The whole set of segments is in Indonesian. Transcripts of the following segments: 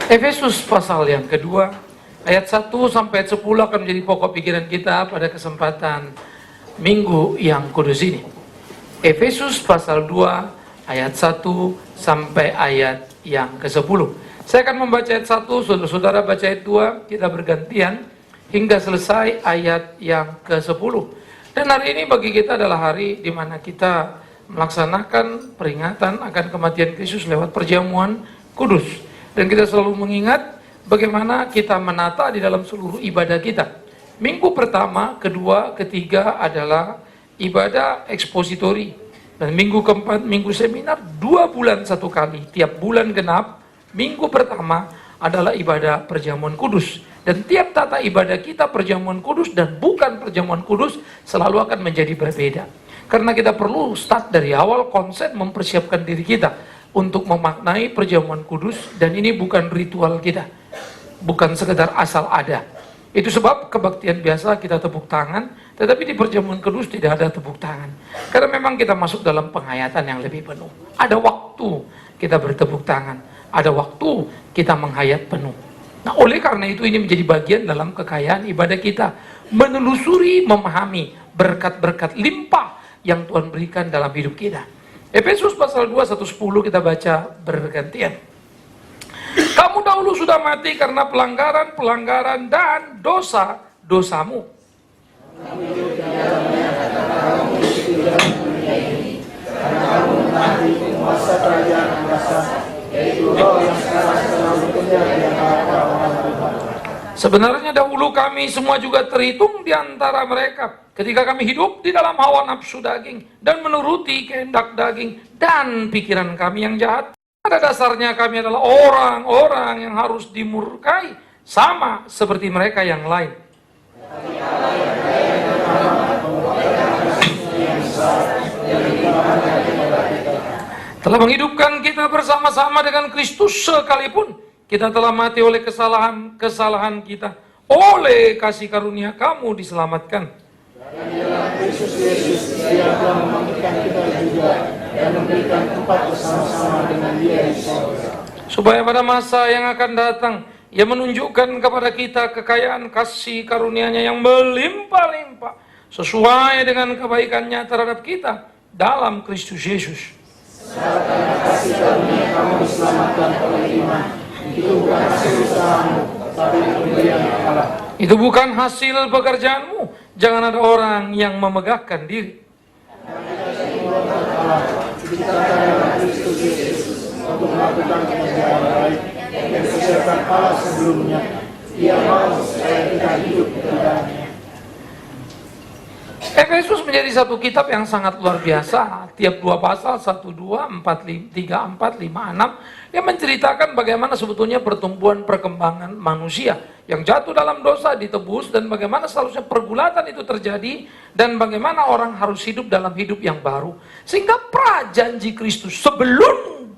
Efesus pasal yang kedua, ayat 1 sampai ayat 10 akan menjadi pokok pikiran kita pada kesempatan minggu yang kudus ini. Efesus pasal 2, ayat 1 sampai ayat yang ke-10. Saya akan membaca ayat 1, saudara-saudara baca ayat 2, kita bergantian hingga selesai ayat yang ke-10. Dan hari ini bagi kita adalah hari di mana kita melaksanakan peringatan akan kematian Kristus lewat perjamuan kudus. Dan kita selalu mengingat bagaimana kita menata di dalam seluruh ibadah kita. Minggu pertama, kedua, ketiga adalah ibadah ekspositori. Dan minggu keempat, minggu seminar, 2 bulan 1 kali. Tiap bulan genap, minggu pertama adalah ibadah perjamuan kudus. Dan tiap tata ibadah kita perjamuan kudus dan bukan perjamuan kudus selalu akan menjadi berbeda. Karena kita perlu start dari awal konsep mempersiapkan diri kita untuk memaknai perjamuan kudus, dan ini bukan ritual kita, bukan sekedar asal ada. Itu sebab kebaktian biasa kita tepuk tangan, tetapi di perjamuan kudus tidak ada tepuk tangan. Karena memang kita masuk dalam penghayatan yang lebih penuh. Ada waktu kita bertepuk tangan, ada waktu kita menghayat penuh. Nah, oleh karena itu ini menjadi bagian dalam kekayaan ibadah kita, menelusuri, memahami berkat-berkat limpah yang Tuhan berikan dalam hidup kita. Efesus pasal 2, 1-10 kita baca bergantian. Kamu dahulu sudah mati karena pelanggaran dan dosa-dosamu. Sebenarnya dahulu kami semua juga terhitung di antara mereka ketika kami hidup di dalam hawa nafsu daging dan menuruti kehendak daging dan pikiran kami yang jahat. Pada dasarnya kami adalah orang-orang yang harus dimurkai sama seperti mereka yang lain. Telah menghidupkan kita bersama-sama dengan Kristus sekalipun kita telah mati oleh kesalahan kita. Oleh kasih karunia kamu diselamatkan. Dan dalam Kristus Yesus Dia telah membangkitkan kita juga dan memberikan tempat bersama-sama dengan Dia di surga. Supaya pada masa yang akan datang Ia menunjukkan kepada kita kekayaan kasih karunia-Nya yang melimpah-limpah sesuai dengan kebaikan-Nya terhadap kita dalam Kristus Yesus. Karena kasih karunia kamu diselamatkan oleh iman. Itu bukan hasil usahamu, tapi pemberian Allah. Itu bukan hasil pekerjaanmu. Jangan ada orang yang memegahkan diri. Kita dalam Kristus Yesus untuk melakukan pekerjaan baik yang dipersiapkan Allah sebelumnya. Dia mau supaya kita hidup di dalamnya. Efesus menjadi satu kitab yang sangat luar biasa. Tiap 2 pasal, 1, 2, 4, 3, 4, 5, 6, yang menceritakan bagaimana sebetulnya pertumbuhan perkembangan manusia yang jatuh dalam dosa ditebus, dan bagaimana seharusnya pergulatan itu terjadi, dan bagaimana orang harus hidup dalam hidup yang baru. Sehingga prajanji Kristus sebelum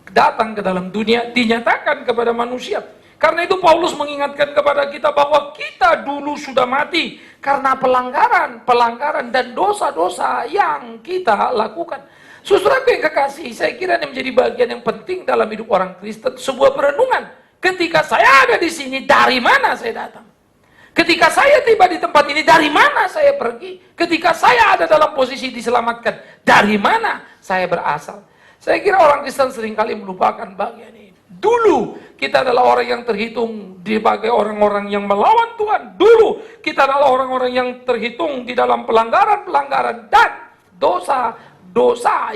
datang ke dalam dunia dinyatakan kepada manusia. Karena itu Paulus mengingatkan kepada kita bahwa kita dulu sudah mati karena pelanggaran dan dosa-dosa yang kita lakukan. Saudaraku yang kekasih, saya kira ini menjadi bagian yang penting dalam hidup orang Kristen, sebuah perenungan. Ketika saya ada di sini, dari mana saya datang? Ketika saya tiba di tempat ini, dari mana saya pergi? Ketika saya ada dalam posisi diselamatkan, dari mana saya berasal? Saya kira orang Kristen seringkali melupakan bagian ini. Dulu kita adalah orang yang terhitung sebagai orang-orang yang melawan Tuhan. Dulu kita adalah orang-orang yang terhitung di dalam pelanggaran dan dosa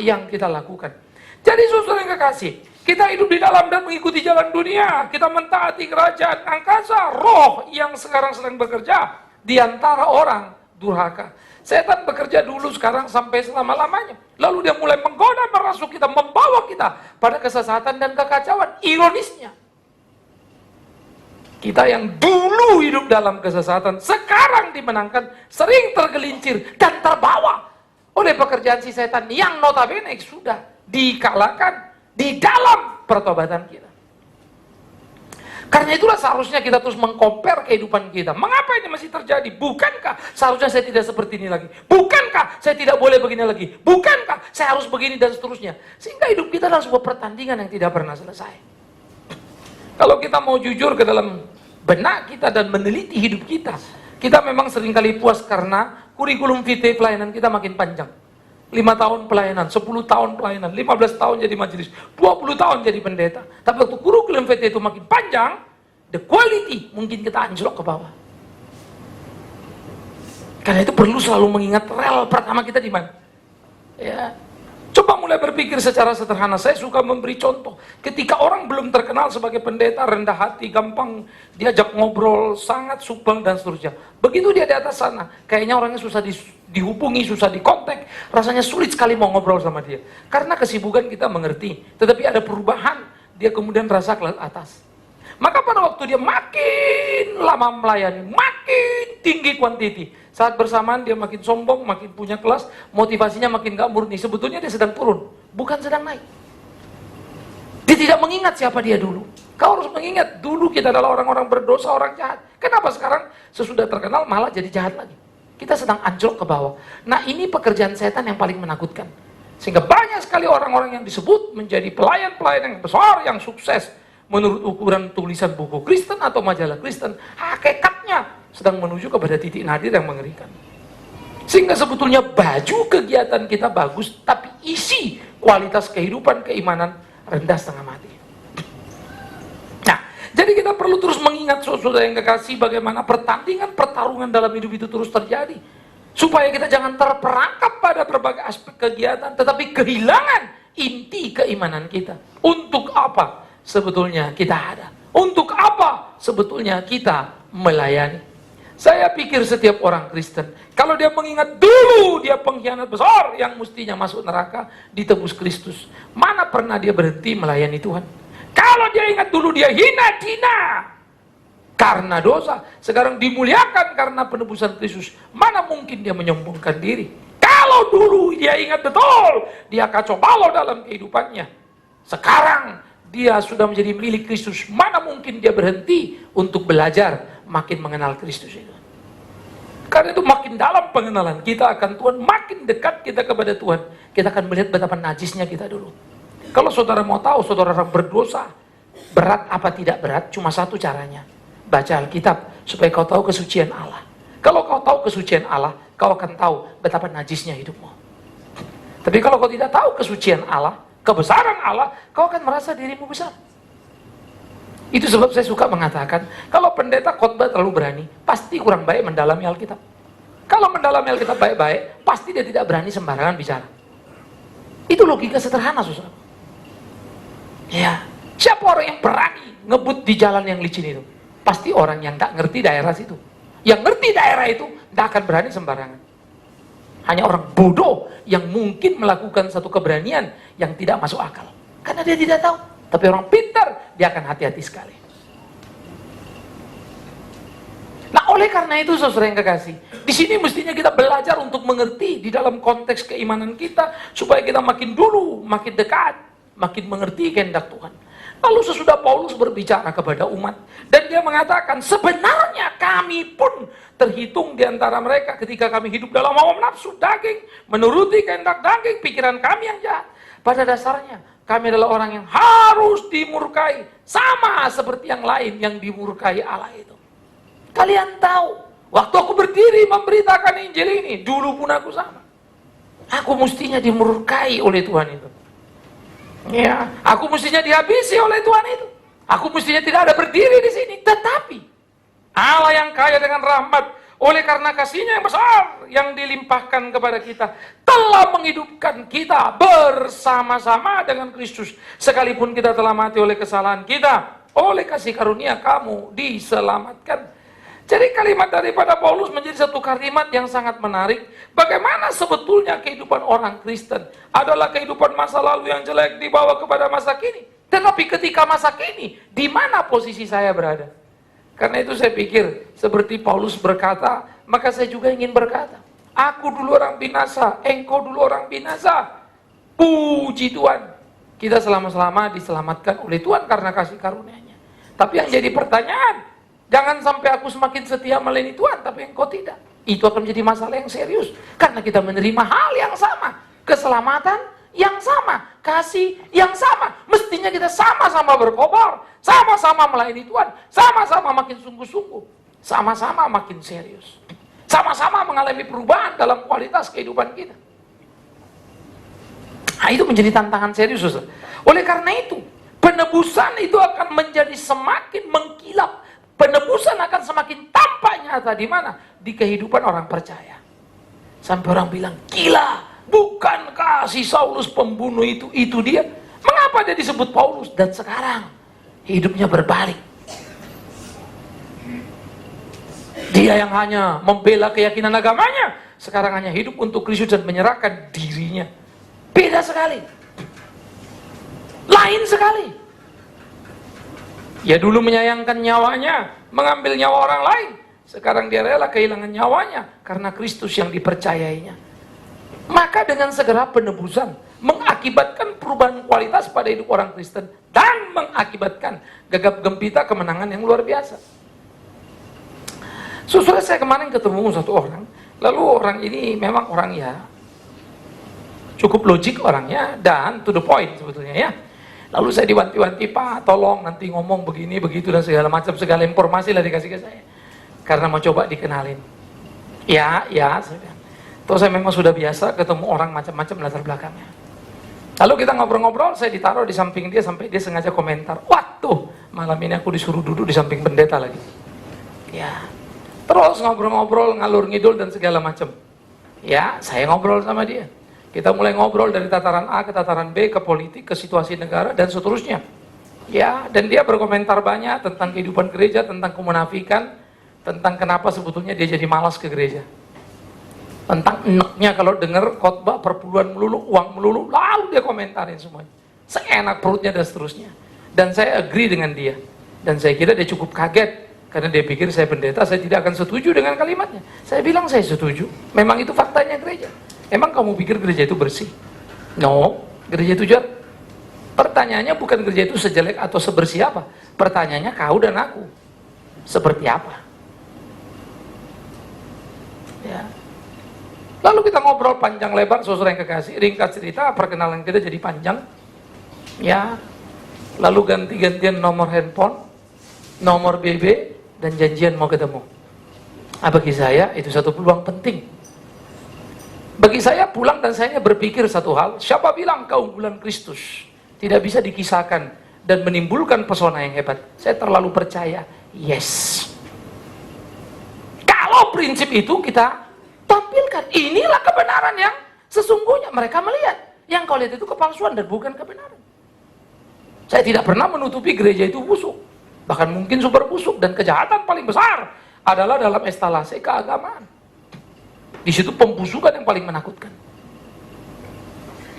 yang kita lakukan. Jadi saudara yang kekasih, kita hidup di dalam dan mengikuti jalan dunia. Kita mentaati kerajaan angkasa, roh yang sekarang sedang bekerja di antara orang durhaka. Setan bekerja dulu, sekarang, sampai selama-lamanya. Lalu dia mulai menggoda, merasuk kita, membawa kita pada kesesatan dan kekacauan. Ironisnya, kita yang dulu hidup dalam kesesatan, sekarang dimenangkan, sering tergelincir dan terbawa oleh pekerjaan si setan yang notabene sudah dikalahkan di dalam pertobatan kita. Karena itulah seharusnya kita terus mengcompare kehidupan kita. Mengapa ini masih terjadi? Bukankah seharusnya saya tidak seperti ini lagi? Bukankah saya tidak boleh begini lagi? Bukankah saya harus begini dan seterusnya? Sehingga hidup kita adalah sebuah pertandingan yang tidak pernah selesai. Kalau kita mau jujur ke dalam benak kita dan meneliti hidup kita, kita memang seringkali puas karena kurikulum vitae pelayanan kita makin panjang. 5 tahun pelayanan, 10 tahun pelayanan, 15 tahun jadi majelis, 20 tahun jadi pendeta. Tapi waktu kurikulum vitae itu makin panjang, the quality mungkin kita anjlok ke bawah. Karena itu perlu selalu mengingat rel pertama kita di mana. Ya. Coba mulai berpikir secara sederhana. Saya suka memberi contoh. Ketika orang belum terkenal sebagai pendeta, rendah hati, gampang diajak ngobrol, sangat supel dan seterusnya. Begitu dia di atas sana, kayaknya orangnya susah dihubungi, susah dikontak, rasanya sulit sekali mau ngobrol sama dia. Karena kesibukan kita mengerti, tetapi ada perubahan, dia kemudian rasa kelas atas. Maka pada waktu dia makin lama melayani, makin tinggi kuantiti, saat bersamaan dia makin sombong, makin punya kelas, motivasinya makin gak murni. Sebetulnya dia sedang turun, bukan sedang naik. Dia tidak mengingat siapa dia dulu. Kau harus mengingat, dulu kita adalah orang-orang berdosa, orang jahat. Kenapa sekarang sesudah terkenal malah jadi jahat lagi? Kita sedang anjlok ke bawah. Nah, ini pekerjaan setan yang paling menakutkan. Sehingga banyak sekali orang-orang yang disebut menjadi pelayan-pelayan yang besar, yang sukses, menurut ukuran tulisan buku Kristen atau majalah Kristen, hakikatnya sedang menuju kepada titik nadir yang mengerikan. Sehingga sebetulnya baju kegiatan kita bagus, tapi isi kualitas kehidupan keimanan rendah setengah mati. Nah, jadi kita perlu terus mengingat, saudara yang kekasih, bagaimana pertandingan-pertarungan dalam hidup itu terus terjadi. Supaya kita jangan terperangkap pada berbagai aspek kegiatan, tetapi kehilangan inti keimanan kita. Untuk apa sebetulnya kita ada? Untuk apa sebetulnya kita melayani? Saya pikir setiap orang Kristen, kalau dia mengingat dulu dia pengkhianat besar yang mestinya masuk neraka, ditebus Kristus, mana pernah dia berhenti melayani Tuhan? Kalau dia ingat dulu dia hina-hina karena dosa, sekarang dimuliakan karena penebusan Kristus, mana mungkin dia menyombongkan diri? Kalau dulu dia ingat betul dia kacau balau dalam kehidupannya, sekarang dia sudah menjadi milik Kristus, mana mungkin dia berhenti untuk belajar makin mengenal Kristus itu. Karena itu makin dalam pengenalan kita akan Tuhan, makin dekat kita kepada Tuhan, kita akan melihat betapa najisnya kita dulu. Kalau saudara mau tahu saudara orang berdosa berat apa tidak berat, cuma satu caranya, baca Alkitab supaya kau tahu kesucian Allah. Kalau kau tahu kesucian Allah, kau akan tahu betapa najisnya hidupmu. Tapi kalau kau tidak tahu kesucian Allah, kebesaran Allah, kau akan merasa dirimu besar. Itu sebab saya suka mengatakan, kalau pendeta khotbah terlalu berani, pasti kurang baik mendalami Alkitab. Kalau mendalami Alkitab baik-baik, pasti dia tidak berani sembarangan bicara. Itu logika sederhana, saudara. Ya, siapa orang yang berani ngebut di jalan yang licin itu? Pasti orang yang tak ngerti daerah situ. Yang ngerti daerah itu, tidak akan berani sembarangan. Hanya orang bodoh yang mungkin melakukan satu keberanian yang tidak masuk akal. Karena dia tidak tahu. Tapi orang pintar, dia akan hati-hati sekali. Nah, oleh karena itu, saudara yang kekasih, di sini mestinya kita belajar untuk mengerti di dalam konteks keimanan kita, supaya kita makin dulu, makin dekat, makin mengerti kehendak Tuhan. Lalu sesudah Paulus berbicara kepada umat, dan dia mengatakan, sebenarnya kami pun terhitung di antara mereka ketika kami hidup dalam hawa nafsu daging, menuruti kehendak daging, pikiran kami yang jahat. Pada dasarnya, kami adalah orang yang harus dimurkai, sama seperti yang lain yang dimurkai Allah itu. Kalian tahu, waktu aku berdiri memberitakan Injil ini, dulu pun aku sama. Aku mestinya dimurkai oleh Tuhan itu. Ya, aku mestinya dihabisi oleh Tuhan itu. Aku mestinya tidak ada berdiri di sini. Tetapi Allah yang kaya dengan rahmat, oleh karena kasih-Nya yang besar yang dilimpahkan kepada kita, telah menghidupkan kita bersama-sama dengan Kristus. Sekalipun kita telah mati oleh kesalahan kita, oleh kasih karunia kamu diselamatkan. Jadi kalimat daripada Paulus menjadi satu kalimat yang sangat menarik. Bagaimana sebetulnya kehidupan orang Kristen adalah kehidupan masa lalu yang jelek dibawa kepada masa kini. Tetapi ketika masa kini, di mana posisi saya berada? Karena itu saya pikir seperti Paulus berkata, maka saya juga ingin berkata, aku dulu orang binasa, engkau dulu orang binasa. Puji Tuhan, kita selama-selama diselamatkan oleh Tuhan karena kasih karunia-Nya. Tapi yang jadi pertanyaan, jangan sampai aku semakin setia melayani Tuhan, tapi engkau tidak. Itu akan menjadi masalah yang serius. Karena kita menerima hal yang sama. Keselamatan yang sama, kasih yang sama. Mestinya kita sama-sama berkobar, sama-sama melayani Tuhan, sama-sama makin sungguh-sungguh, sama-sama makin serius, sama-sama mengalami perubahan dalam kualitas kehidupan kita. Nah, itu menjadi tantangan serius, saudara. Oleh karena itu, penebusan itu akan menjadi semakin mengkilap. Penebusan akan semakin tampak nyata di mana? Di kehidupan orang percaya. Sampai orang bilang, gila, bukankah si Saulus pembunuh itu dia? Mengapa dia disebut Paulus? Dan sekarang hidupnya berbalik. Dia yang hanya membela keyakinan agamanya, sekarang hanya hidup untuk Kristus dan menyerahkan dirinya. Beda sekali. Lain sekali. Ya dulu menyayangkan nyawanya, mengambil nyawa orang lain. Sekarang dia rela kehilangan nyawanya karena Kristus yang dipercayainya. Maka dengan segera penebusan mengakibatkan perubahan kualitas pada hidup orang Kristen dan mengakibatkan gegap gempita kemenangan yang luar biasa. Sesudah saya kemarin ketemu satu orang, lalu orang ini memang orang ya cukup logik orangnya dan to the point sebetulnya ya. Lalu saya diwanti-wanti, Pak tolong nanti ngomong begini begitu dan segala macam, segala informasi lah dikasih ke saya karena mau coba dikenalin. Ya saya bilang. Toh saya memang sudah biasa ketemu orang macam-macam latar belakangnya. Lalu kita ngobrol-ngobrol, saya ditaruh di samping dia sampai dia sengaja komentar, waduh malam ini aku disuruh duduk di samping pendeta lagi. Ya, terus ngobrol-ngobrol, ngalur ngidul dan segala macam. Ya, saya ngobrol sama dia. Kita mulai ngobrol dari tataran A ke tataran B, ke politik, ke situasi negara, dan seterusnya. Ya, dan dia berkomentar banyak tentang kehidupan gereja, tentang kemunafikan, tentang kenapa sebetulnya dia jadi malas ke gereja. Tentang enaknya kalau dengar khotbah perpuluhan melulu, uang melulu, lalu dia komentarin semuanya. Seenak perutnya dan seterusnya. Dan saya agree dengan dia. Dan saya kira dia cukup kaget, karena dia pikir saya pendeta, saya tidak akan setuju dengan kalimatnya. Saya bilang saya setuju, memang itu faktanya gereja. Emang kamu pikir gereja itu bersih? No, gereja itu jelek. Pertanyaannya bukan gereja itu sejelek atau sebersih apa. Pertanyaannya kau dan aku seperti apa? Ya. Lalu kita ngobrol panjang lebar, saudara yang kekasih. Ringkas cerita, perkenalan kita jadi panjang. Ya. Lalu ganti-gantian nomor handphone, nomor BB, dan janjian mau ketemu. Bagi saya itu satu peluang penting. Bagi saya pulang dan saya berpikir satu hal, siapa bilang keunggulan Kristus tidak bisa dikisahkan dan menimbulkan pesona yang hebat? Saya terlalu percaya, yes. Kalau prinsip itu kita tampilkan, inilah kebenaran yang sesungguhnya. Mereka melihat, yang kau lihat itu kepalsuan dan bukan kebenaran. Saya tidak pernah menutupi gereja itu busuk, bahkan mungkin super busuk, dan kejahatan paling besar adalah dalam instalasi keagamaan. Di situ pembusukan yang paling menakutkan.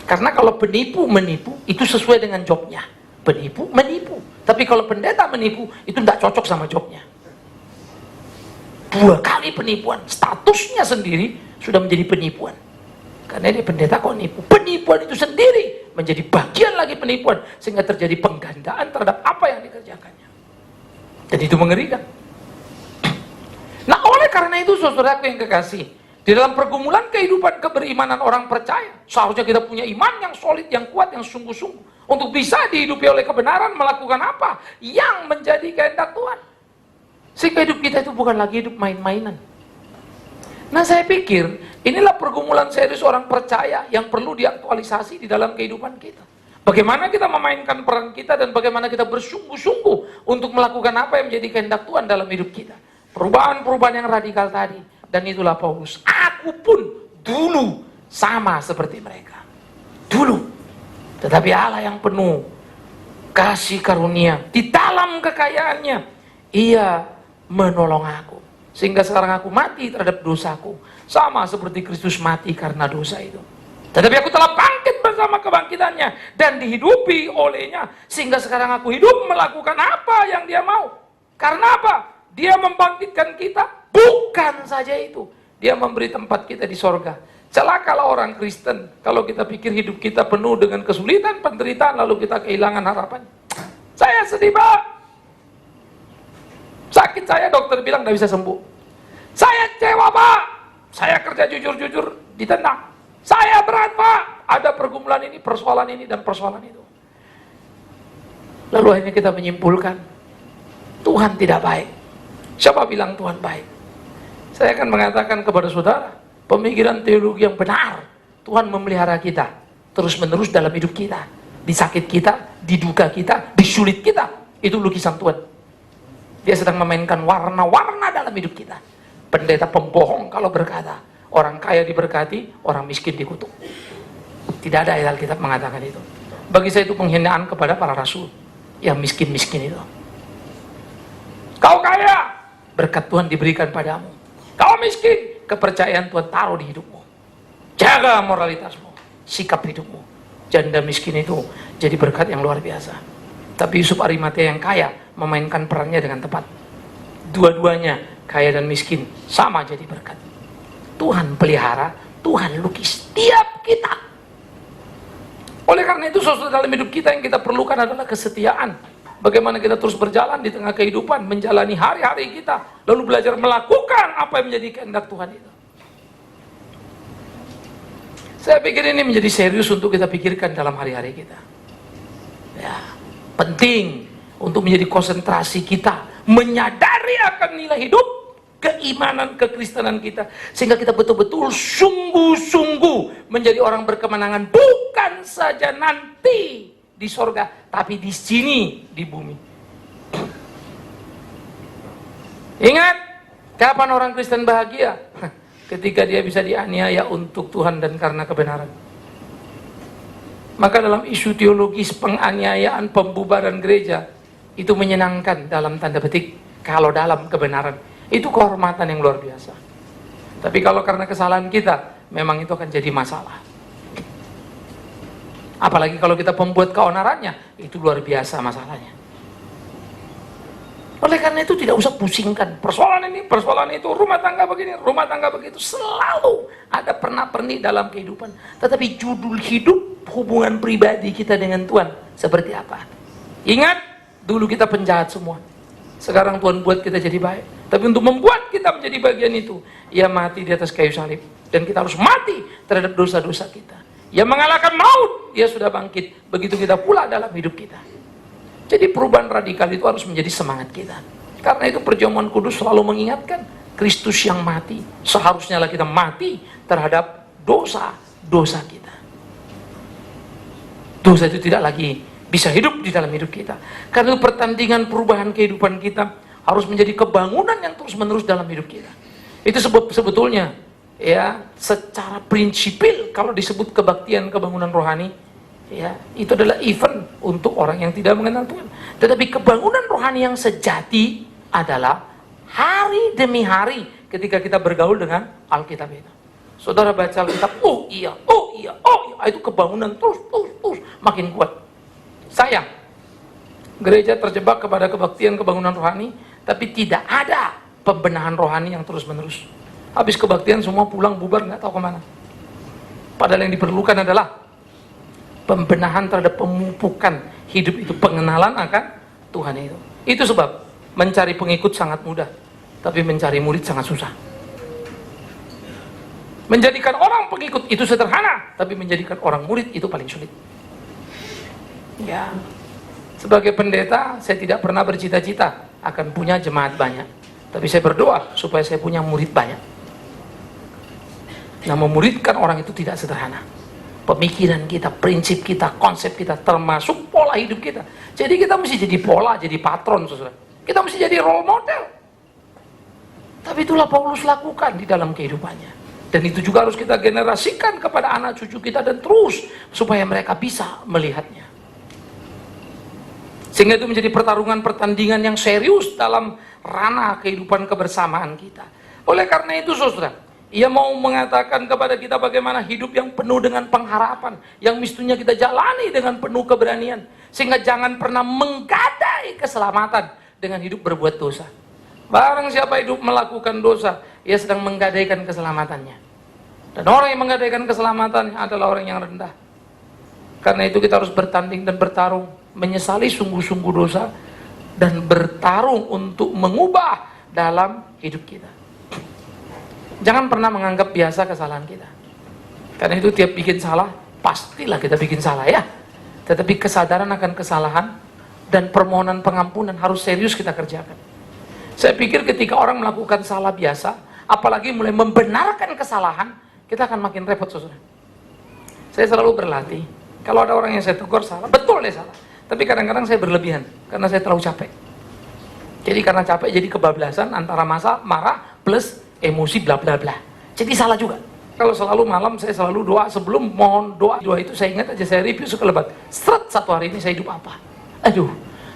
Karena kalau penipu menipu, itu sesuai dengan jobnya. Penipu menipu. Tapi kalau pendeta menipu, itu tidak cocok sama jobnya. 2 kali penipuan. Statusnya sendiri sudah menjadi penipuan. Karena dia pendeta kok nipu. Penipuan itu sendiri menjadi bagian lagi penipuan. Sehingga terjadi penggandaan terhadap apa yang dikerjakannya. Dan itu mengerikan. Nah oleh karena itu saudaraku yang kekasih, di dalam pergumulan kehidupan keberimanan orang percaya, seharusnya kita punya iman yang solid, yang kuat, yang sungguh-sungguh. Untuk bisa dihidupi oleh kebenaran, melakukan apa? Yang menjadi kehendak Tuhan. Sehingga hidup kita itu bukan lagi hidup main-mainan. Nah saya pikir, inilah pergumulan serius orang percaya yang perlu diaktualisasi di dalam kehidupan kita. Bagaimana kita memainkan peran kita dan bagaimana kita bersungguh-sungguh untuk melakukan apa yang menjadi kehendak Tuhan dalam hidup kita. Perubahan-perubahan yang radikal tadi. Dan itulah Paulus. Aku pun dulu sama seperti mereka. Dulu. Tetapi Allah yang penuh kasih karunia, di dalam kekayaannya, Ia menolong aku. Sehingga sekarang aku mati terhadap dosaku. Sama seperti Kristus mati karena dosa itu. Tetapi aku telah bangkit bersama kebangkitannya. Dan dihidupi olehnya. Sehingga sekarang aku hidup melakukan apa yang Dia mau. Karena apa? Dia membangkitkan kita. Bukan saja itu, Dia memberi tempat kita di sorga. Celakalah orang Kristen kalau kita pikir hidup kita penuh dengan kesulitan, penderitaan, lalu kita kehilangan harapan. Saya sedih Pak. Sakit saya dokter bilang tidak bisa sembuh. Saya kecewa Pak. Saya kerja jujur-jujur ditendang. Saya berat Pak. ada pergumulan ini, persoalan ini, dan persoalan itu. Lalu akhirnya kita menyimpulkan, Tuhan tidak baik. Siapa bilang Tuhan baik? Saya akan mengatakan kepada saudara, pemikiran teologi yang benar, Tuhan memelihara kita terus-menerus dalam hidup kita. Di sakit kita, di duka kita, di sulit kita. Itu lukisan Tuhan. Dia sedang memainkan warna-warna dalam hidup kita. Pendeta pembohong kalau berkata, orang kaya diberkati, orang miskin dikutuk. Tidak ada ayat Alkitab mengatakan itu. Bagi saya itu penghinaan kepada para rasul yang miskin-miskin itu. Kau kaya, berkat Tuhan diberikan padamu. Kau miskin, kepercayaan Tuhan taruh di hidupmu. Jaga moralitasmu, sikap hidupmu. Janda miskin itu jadi berkat yang luar biasa. Tapi Yusuf Arimatea yang kaya memainkan perannya dengan tepat. Dua-duanya, kaya dan miskin, sama jadi berkat. Tuhan pelihara, Tuhan lukis tiap kita. Oleh karena itu, saudara, dalam hidup kita yang kita perlukan adalah kesetiaan. Bagaimana kita terus berjalan di tengah kehidupan, menjalani hari-hari kita, lalu belajar melakukan apa yang menjadi kehendak Tuhan itu. Saya pikir ini menjadi serius untuk kita pikirkan dalam hari-hari kita. Ya, penting untuk menjadi konsentrasi kita, menyadari akan nilai hidup, keimanan, kekristenan kita, sehingga kita betul-betul sungguh-sungguh menjadi orang berkemenangan, bukan saja nanti di sorga, tapi di sini, di bumi. Ingat, kapan orang Kristen bahagia? Ketika dia bisa dianiaya untuk Tuhan dan karena kebenaran. Maka dalam isu teologis penganiayaan, pembubaran gereja, itu menyenangkan dalam tanda petik, kalau dalam kebenaran. Itu kehormatan yang luar biasa. Tapi kalau karena kesalahan kita, memang itu akan jadi masalah. Apalagi kalau kita pembuat keonarannya, itu luar biasa masalahnya. Oleh karena itu tidak usah pusingkan persoalan ini, persoalan itu, rumah tangga begini, rumah tangga begitu. Selalu ada pernak-pernik dalam kehidupan. Tetapi judul hidup, hubungan pribadi kita dengan Tuhan seperti apa? Ingat, dulu kita penjahat semua. Sekarang Tuhan buat kita jadi baik. Tapi untuk membuat kita menjadi bagian itu, Ia mati di atas kayu salib. Dan kita harus mati terhadap dosa-dosa kita. Ia mengalahkan maut, Ia sudah bangkit. Begitu kita pula dalam hidup kita. Jadi perubahan radikal itu harus menjadi semangat kita. Karena itu perjamuan kudus selalu mengingatkan, Kristus yang mati, seharusnya lah kita mati terhadap dosa-dosa kita. Dosa itu tidak lagi bisa hidup di dalam hidup kita. Karena itu pertandingan perubahan kehidupan kita harus menjadi kebangunan yang terus-menerus dalam hidup kita. Itu sebetulnya ya secara prinsipil kalau disebut kebaktian kebangunan rohani, ya itu adalah event untuk orang yang tidak mengenal Tuhan. Tetapi kebangunan rohani yang sejati adalah hari demi hari ketika kita bergaul dengan Alkitab itu. Saudara baca Alkitab, oh iya, itu kebangunan terus makin kuat. Sayang, gereja terjebak kepada kebaktian kebangunan rohani, tapi tidak ada pembenahan rohani yang terus-menerus. Habis kebaktian semua pulang bubar, nggak tahu kemana. Padahal yang diperlukan adalah pembenahan terhadap pemupukan hidup itu, pengenalan akan Tuhan itu. Itu sebab mencari pengikut sangat mudah, tapi mencari murid sangat susah. Menjadikan orang pengikut itu sederhana, tapi menjadikan orang murid itu paling sulit. Ya, sebagai pendeta, saya tidak pernah bercita-cita akan punya jemaat banyak. Tapi saya berdoa supaya saya punya murid banyak. Nah, memuridkan orang itu tidak sederhana. Pemikiran kita, prinsip kita, konsep kita, termasuk pola hidup kita. Jadi kita mesti jadi pola, jadi patron, saudara. Kita mesti jadi role model. Tapi itulah Paulus lakukan di dalam kehidupannya. Dan itu juga harus kita generasikan kepada anak cucu kita dan terus supaya mereka bisa melihatnya. Sehingga itu menjadi pertarungan-pertandingan yang serius dalam ranah kehidupan kebersamaan kita. Oleh karena itu, saudara, Ia mau mengatakan kepada kita bagaimana hidup yang penuh dengan pengharapan, yang mestinya kita jalani dengan penuh keberanian. Sehingga jangan pernah menggadai keselamatan dengan hidup berbuat dosa. Barang siapa hidup melakukan dosa, ia sedang menggadaikan keselamatannya. Dan orang yang menggadaikan keselamatannya adalah orang yang rendah. Karena itu kita harus bertanding dan bertarung, menyesali sungguh-sungguh dosa, dan bertarung untuk mengubah dalam hidup kita. Jangan pernah menganggap biasa kesalahan kita. Karena itu tiap bikin salah, pastilah kita bikin salah ya. Tetapi kesadaran akan kesalahan dan permohonan pengampunan harus serius kita kerjakan. Saya pikir ketika orang melakukan salah biasa, apalagi mulai membenarkan kesalahan, kita akan makin repot, saudara. Saya selalu berlatih, kalau ada orang yang saya tegur salah, betul dia salah. Tapi kadang-kadang saya berlebihan, karena saya terlalu capek. Jadi karena capek, jadi kebablasan antara masa marah plus emosi bla bla bla. Jadi salah juga. Kalau selalu malam saya selalu doa, sebelum mohon doa itu saya ingat aja, saya review sekelebat. Seret, satu hari ini saya hidup apa? Aduh,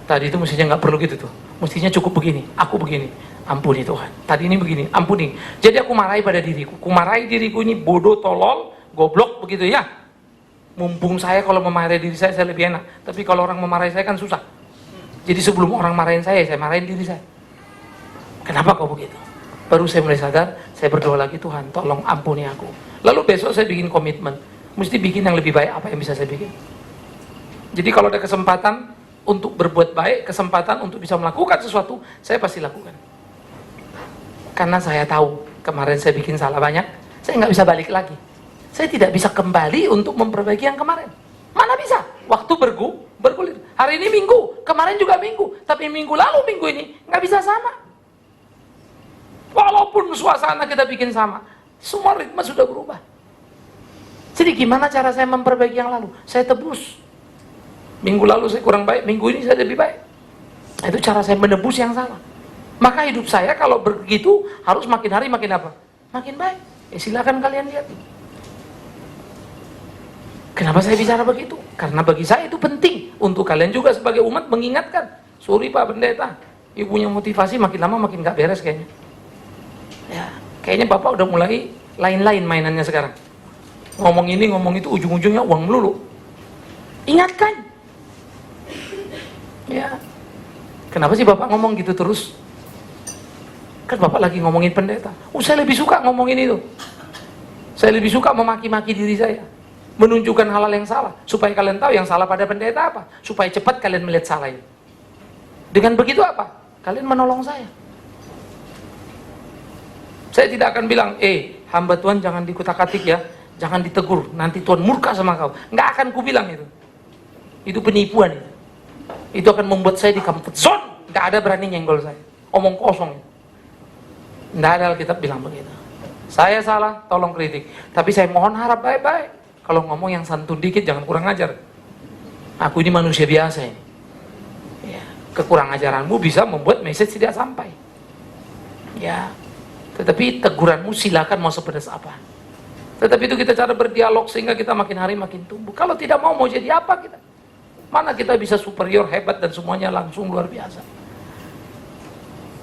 tadi itu mestinya nggak perlu gitu tuh. Mestinya cukup begini, aku begini. Ampuni Tuhan. Tadi ini begini, ampuni. Jadi aku marahi pada diriku. Aku marahi diriku ini bodoh, tolol, goblok begitu ya. Mumpung saya kalau memarahi diri saya lebih enak. Tapi kalau orang memarahi saya kan susah. Jadi sebelum orang marahin saya marahin diri saya. Kenapa kau begitu? Baru saya mulai sadar, saya berdoa lagi, Tuhan tolong ampuni aku. Lalu besok saya bikin komitmen, mesti bikin yang lebih baik apa yang bisa saya bikin. Jadi kalau ada kesempatan untuk berbuat baik, kesempatan untuk bisa melakukan sesuatu, saya pasti lakukan. Karena saya tahu, kemarin saya bikin salah banyak, saya nggak bisa balik lagi. Saya tidak bisa kembali untuk memperbaiki yang kemarin. Mana bisa? Waktu bergulir. Hari ini minggu, kemarin juga minggu, tapi minggu lalu minggu ini nggak bisa sama. Walaupun suasana kita bikin sama, semua ritme sudah berubah. Jadi gimana cara saya memperbaiki yang lalu? Saya tebus. Minggu lalu saya kurang baik, minggu ini saya lebih baik. Itu cara saya menebus yang salah. Maka hidup saya kalau begitu harus makin hari makin apa? Makin baik. Silakan kalian lihat. Kenapa saya bicara begitu? Karena bagi saya itu penting untuk kalian juga sebagai umat mengingatkan. Sorry Pak Pendeta, ibu punya motivasi makin lama makin gak beres kayaknya. Ya, kayaknya Bapak udah mulai lain-lain mainannya sekarang. Ngomong ini, ngomong itu, ujung-ujungnya uang melulu. Ingatkan. Ya. Kenapa sih Bapak ngomong gitu terus? Kan Bapak lagi ngomongin pendeta. Saya lebih suka ngomongin itu. Saya lebih suka memaki-maki diri saya. Menunjukkan hal-hal yang salah. Supaya kalian tahu yang salah pada pendeta apa. Supaya cepat kalian melihat salah itu. Dengan begitu apa? Kalian menolong saya. Saya tidak akan bilang, hamba Tuhan jangan dikutak-atik ya. Jangan ditegur, nanti Tuhan murka sama kau. Nggak akan ku bilang itu. Itu penipuan itu. Itu akan membuat saya di comfort zone. Nggak ada berani nyenggol saya. Omong kosong. Nggak ada Alkitab bilang begitu. Saya salah, tolong kritik. Tapi saya mohon harap baik-baik. Kalau ngomong yang santun dikit, jangan kurang ajar. Aku ini manusia biasa ini. Ya, kekurang ajaranmu bisa membuat message tidak sampai. Ya, tetapi teguranmu silakan mau sepedas apa. Tetapi itu kita cara berdialog sehingga kita makin hari makin tumbuh. Kalau tidak mau jadi apa kita? Mana kita bisa superior, hebat dan semuanya langsung luar biasa.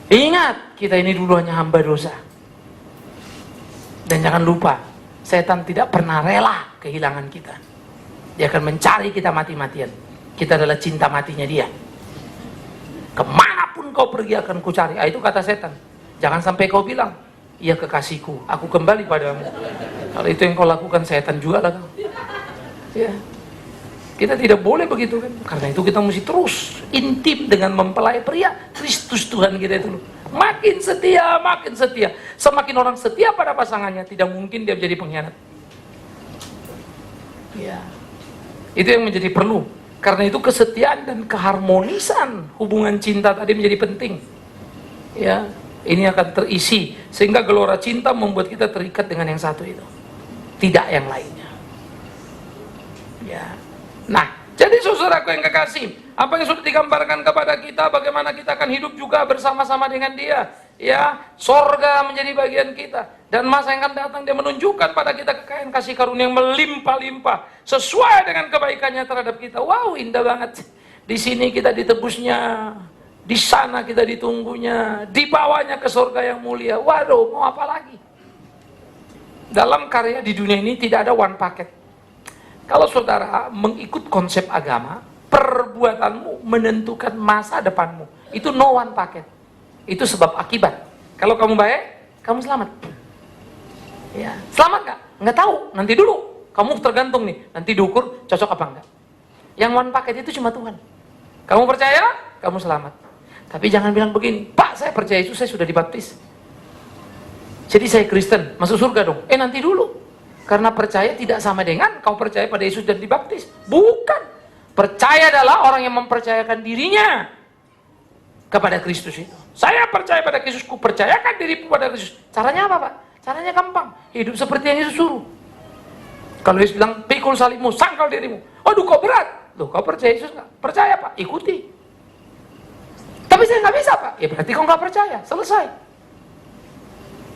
Ingat, kita ini dulu hanya hamba dosa. Dan jangan lupa, setan tidak pernah rela kehilangan kita. Dia akan mencari kita mati-matian. Kita adalah cinta matinya dia. Kemanapun kau pergi akan ku cari. Itu kata setan. Jangan sampai kau bilang, iya kekasihku, aku kembali padamu. Kalau itu yang kau lakukan, setan juga lah kau. Ya. Kita tidak boleh begitu kan. Karena itu kita mesti terus intim dengan mempelai pria Kristus Tuhan kita itu. Makin setia, makin setia. Semakin orang setia pada pasangannya, tidak mungkin dia menjadi pengkhianat. Ya. Itu yang menjadi perlu. Karena itu kesetiaan dan keharmonisan hubungan cinta tadi menjadi penting. Ya, ini akan terisi sehingga gelora cinta membuat kita terikat dengan yang satu itu. Tidak yang lainnya. Ya. Nah, jadi saudaraku yang kekasih, apa yang sudah digambarkan kepada kita, bagaimana kita akan hidup juga bersama-sama dengan dia. Ya, sorga menjadi bagian kita. Dan masa yang akan datang dia menunjukkan pada kita kekayaan kasih karunia yang melimpah-limpah. Sesuai dengan kebaikannya terhadap kita. Wow, indah banget. Di sini kita ditebusnya. Di sana kita ditunggunya. Dibawanya ke sorga yang mulia. Waduh, mau apa lagi? Dalam karya di dunia ini tidak ada one packet. Kalau saudara mengikut konsep agama, perbuatanmu menentukan masa depanmu. Itu no one packet. Itu sebab akibat. Kalau kamu baik, kamu selamat. Ya, selamat nggak? Nggak tahu. Nanti dulu. Kamu tergantung nih. Nanti diukur cocok apa enggak. Yang one packet itu cuma Tuhan. Kamu percaya, kamu selamat. Tapi jangan bilang begini, Pak, saya percaya Yesus, saya sudah dibaptis. Jadi saya Kristen, masuk surga dong. Nanti dulu. Karena percaya tidak sama dengan kau percaya pada Yesus dan dibaptis. Bukan. Percaya adalah orang yang mempercayakan dirinya kepada Kristus itu. Saya percaya pada Kristus, ku percayakan diriku pada Kristus. Caranya apa, Pak? Caranya gampang. Hidup seperti yang Yesus suruh. Kalau Yesus bilang, pikul salibmu, sangkal dirimu. Aduh, kok berat. Loh, kau percaya Yesus nggak? Percaya, Pak. Ikuti. Tapi saya nggak bisa, Pak. Ya berarti kau nggak percaya. Selesai.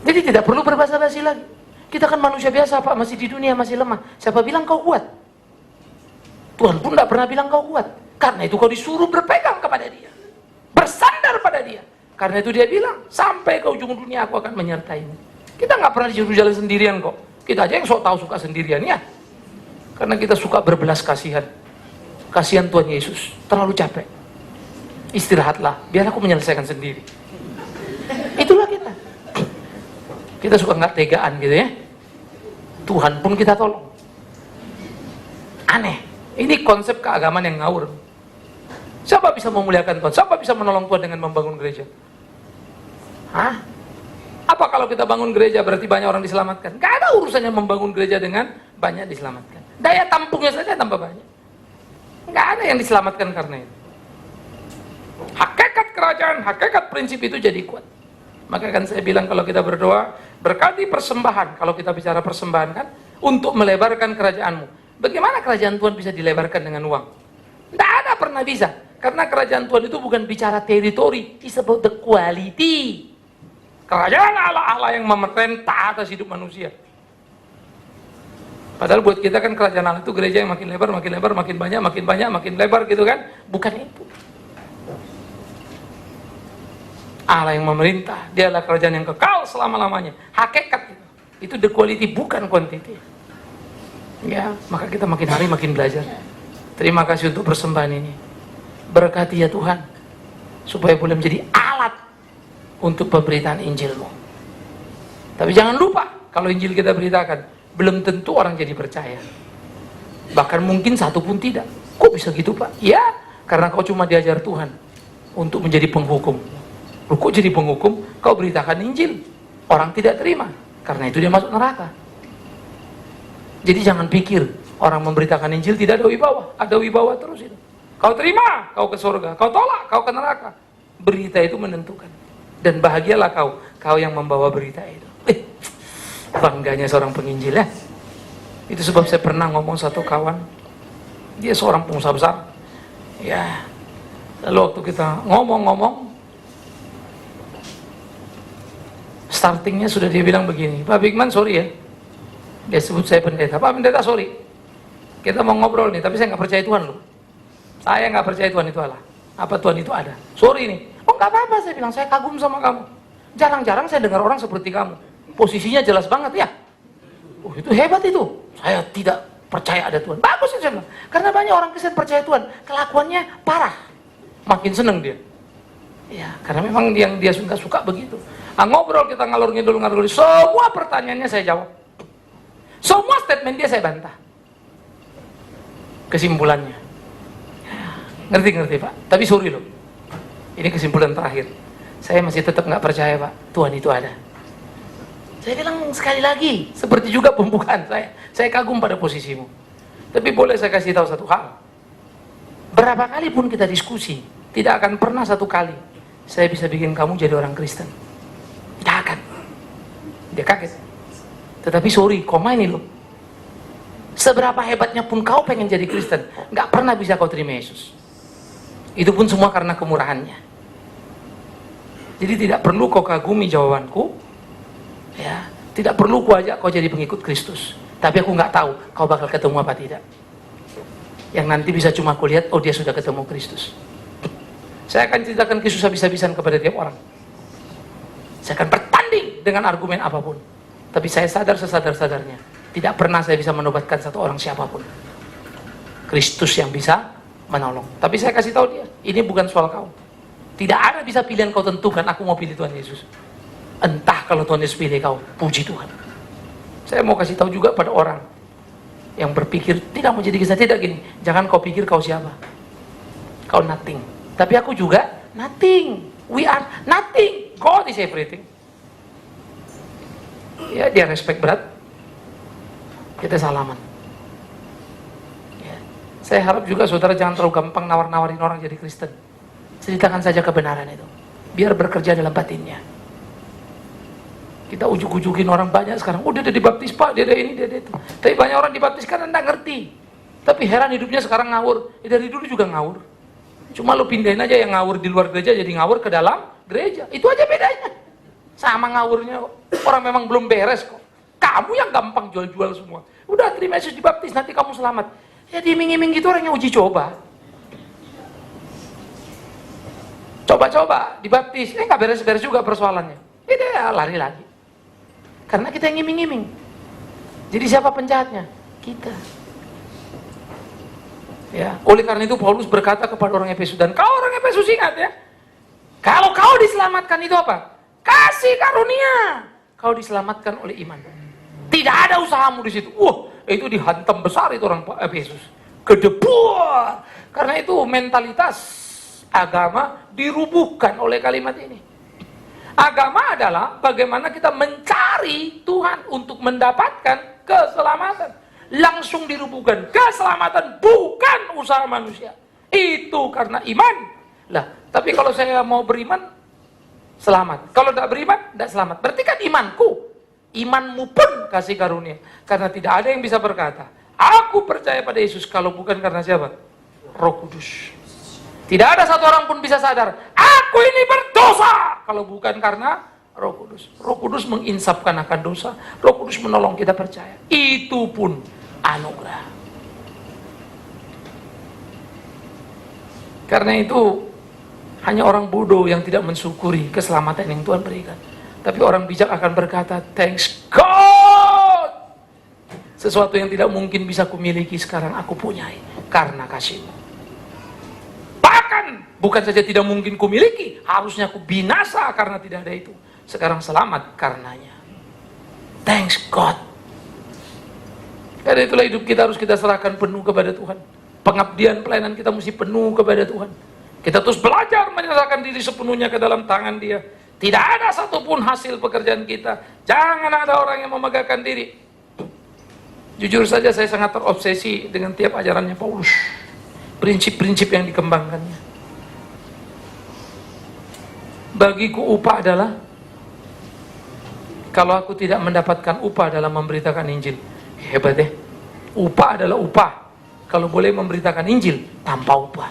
Jadi tidak perlu berbahasa basi lagi. Kita kan manusia biasa, Pak. Masih di dunia, masih lemah. Siapa bilang kau kuat? Tuhan pun tidak pernah bilang kau kuat. Karena itu kau disuruh berpegang kepada Dia. Bersandar pada Dia. Karena itu Dia bilang, sampai ke ujung dunia aku akan menyertaimu. Kita nggak pernah disuruh jalan sendirian kok. Kita aja yang sok tahu suka sendirian ya. Karena kita suka berbelas kasihan. Kasihan Tuhan Yesus, terlalu capek. Istirahatlah, biar aku menyelesaikan sendiri. Itulah kita. Kita suka nggak tegaan gitu ya. Tuhan pun kita tolong. Aneh. Ini konsep keagamaan yang ngawur. Siapa bisa memuliakan Tuhan? Siapa bisa menolong Tuhan dengan membangun gereja? Hah? Apa kalau kita bangun gereja berarti banyak orang diselamatkan? Gak ada urusannya membangun gereja dengan banyak diselamatkan. Daya tampungnya saja tambah banyak. Gak ada yang diselamatkan karena itu. Hakikat kerajaan, hakikat prinsip itu jadi kuat. Maka kan saya bilang kalau kita berdoa, berkati persembahan. Kalau kita bicara persembahan kan, untuk melebarkan kerajaanmu. Bagaimana kerajaan Tuhan bisa dilebarkan dengan uang? Tidak ada pernah bisa. Karena kerajaan Tuhan itu bukan bicara teritori, it's about the quality. Kerajaan Allah yang memerintah atas hidup manusia. Padahal buat kita kan kerajaan Allah itu gereja yang makin lebar, makin banyak, makin lebar gitu kan. Bukan itu. Allah yang memerintah, Dia adalah kerajaan yang kekal selama-lamanya. Hakikat itu the quality, bukan quantity. Ya, maka kita makin hari makin belajar. Terima kasih untuk persembahan ini. Berkati ya Tuhan, supaya boleh menjadi alat untuk pemberitaan Injil-Mu. Tapi jangan lupa, kalau Injil kita beritakan, belum tentu orang jadi percaya. Bahkan mungkin satu pun tidak. Kok bisa gitu, Pak? Ya, karena kau cuma diajar Tuhan untuk menjadi penghukum. Kok jadi penghukum? Kau beritakan Injil. Orang tidak terima. Karena itu dia masuk neraka. Jadi jangan pikir orang memberitakan Injil tidak ada wibawa. Ada wibawa terus itu. Kau terima, kau ke surga. Kau tolak, kau ke neraka. Berita itu menentukan. Dan bahagialah kau yang membawa berita itu. Bangganya seorang penginjil ya. Itu sebab saya pernah ngomong satu kawan. Dia seorang pengusaha besar. Ya. Lalu waktu kita ngomong-ngomong, startingnya sudah dia bilang begini, Pak Bigman sorry ya. Dia sebut saya pendeta. Pak pendeta sorry. Kita mau ngobrol nih, tapi saya nggak percaya Tuhan loh. Saya nggak percaya Tuhan itu Allah. Apa Tuhan itu ada? Sorry nih. Oh nggak apa-apa, saya bilang saya kagum sama kamu. Jarang-jarang saya dengar orang seperti kamu. Posisinya jelas banget ya. Oh itu hebat itu. Saya tidak percaya ada Tuhan. Bagus ya saya bilang. Karena banyak orang Kristen percaya Tuhan. Kelakuannya parah. Makin seneng dia. Ya, karena memang yang dia suka begitu. Ngobrol kita ngalur ngidul. Semua pertanyaannya saya jawab. Semua statement dia saya bantah. Kesimpulannya. Ngerti Pak? Tapi sorry loh. Ini kesimpulan terakhir. Saya masih tetap nggak percaya Pak. Tuhan itu ada. Saya bilang sekali lagi. Seperti juga pembukaan saya. Saya kagum pada posisimu. Tapi boleh saya kasih tahu satu hal. Berapa kali pun kita diskusi. Tidak akan pernah satu kali. Saya bisa bikin kamu jadi orang Kristen. Tidak akan. Dia kaget. Tetapi sorry, koma ini loh. Seberapa hebatnya pun kau pengen jadi Kristen, nggak pernah bisa kau terima Yesus. Itu pun semua karena kemurahannya. Jadi tidak perlu kau kagumi jawabanku, ya. Tidak perlu ku ajak kau jadi pengikut Kristus. Tapi aku nggak tahu kau bakal ketemu apa tidak. Yang nanti bisa cuma aku lihat, oh dia sudah ketemu Kristus. Saya akan ceritakan Kristus habis-habisan kepada tiap orang. Saya akan bertanding dengan argumen apapun. Tapi saya sadar sesadar-sadarnya, tidak pernah saya bisa menobatkan satu orang siapapun. Kristus yang bisa menolong. Tapi saya kasih tahu dia, ini bukan soal kau. Tidak ada bisa pilihan kau tentukan, aku mau pilih Tuhan Yesus. Entah kalau Tuhan Yesus pilih kau, puji Tuhan. Saya mau kasih tahu juga pada orang yang berpikir, tidak mau jadi kisah, tidak gini. Jangan kau pikir kau siapa. Kau nothing. Tapi aku juga nothing. We are nothing. God is everything. Ya, dia respect berat. kita salaman. Ya. Saya harap juga saudara jangan terlalu gampang nawar-nawarin orang jadi Kristen. Ceritakan saja kebenaran itu, biar bekerja dalam batinnya. Kita ujuk-ujukin orang banyak sekarang, dia udah dibaptis Pak, dia ada ini, dia ada itu. Tapi banyak orang dibaptis karena enggak ngerti. Tapi heran hidupnya sekarang ngawur. Dari dulu juga ngawur. Cuma lu pindahin aja yang ngawur di luar gereja jadi ngawur ke dalam gereja. Itu aja bedanya. Sama ngawurnya kok. Orang memang belum beres kok. Kamu yang gampang jual-jual semua. Udah terima Yesus dibaptis, nanti kamu selamat. Ya diiming-iming gitu orangnya uji coba. Coba-coba dibaptis, nggak beres-beres juga persoalannya. Dia lari lagi. Karena kita yang ngiming-ngiming. Jadi siapa penjahatnya? Kita. Ya, oleh karena itu Paulus berkata kepada orang Efesus, dan kau orang Efesus ingat ya, kalau kau diselamatkan itu apa? Kasih karunia. Kau diselamatkan oleh iman. Tidak ada usahamu di situ. Itu dihantam besar itu orang Efesus. Kedebur. Karena itu mentalitas agama dirubuhkan oleh kalimat ini. Agama adalah bagaimana kita mencari Tuhan untuk mendapatkan keselamatan. Langsung dirubuhkan. Keselamatan bukan usaha manusia. Itu karena iman. Tapi kalau saya mau beriman, selamat. Kalau tidak beriman, tidak selamat. Berarti kan imanku. Imanmu pun kasih karunia. Karena tidak ada yang bisa berkata, aku percaya pada Yesus kalau bukan karena siapa? Roh Kudus. Tidak ada satu orang pun bisa sadar, aku ini berdosa kalau bukan karena Roh Kudus. Roh Kudus menginsapkan akan dosa. Roh Kudus menolong kita percaya. Itu pun anugerah. Karena itu hanya orang bodoh yang tidak mensyukuri keselamatan yang Tuhan berikan. Tapi orang bijak akan berkata, thanks God. Sesuatu yang tidak mungkin bisa kumiliki sekarang aku punyai karena kasih-Mu. Bahkan bukan saja tidak mungkin kumiliki, harusnya aku binasa karena tidak ada itu. Sekarang selamat karenanya. Thanks God. Karena itulah hidup kita harus kita serahkan penuh kepada Tuhan. Pengabdian pelayanan kita mesti penuh kepada Tuhan. Kita terus belajar menyerahkan diri sepenuhnya ke dalam tangan Dia. Tidak ada satupun hasil pekerjaan kita. Jangan ada orang yang memegahkan diri. Jujur saja saya sangat terobsesi dengan tiap ajarannya Paulus. Prinsip-prinsip yang dikembangkannya. Bagiku upah adalah, kalau aku tidak mendapatkan upah dalam memberitakan Injil. Hebat ya. Upah adalah upah. Kalau boleh memberitakan Injil tanpa upah.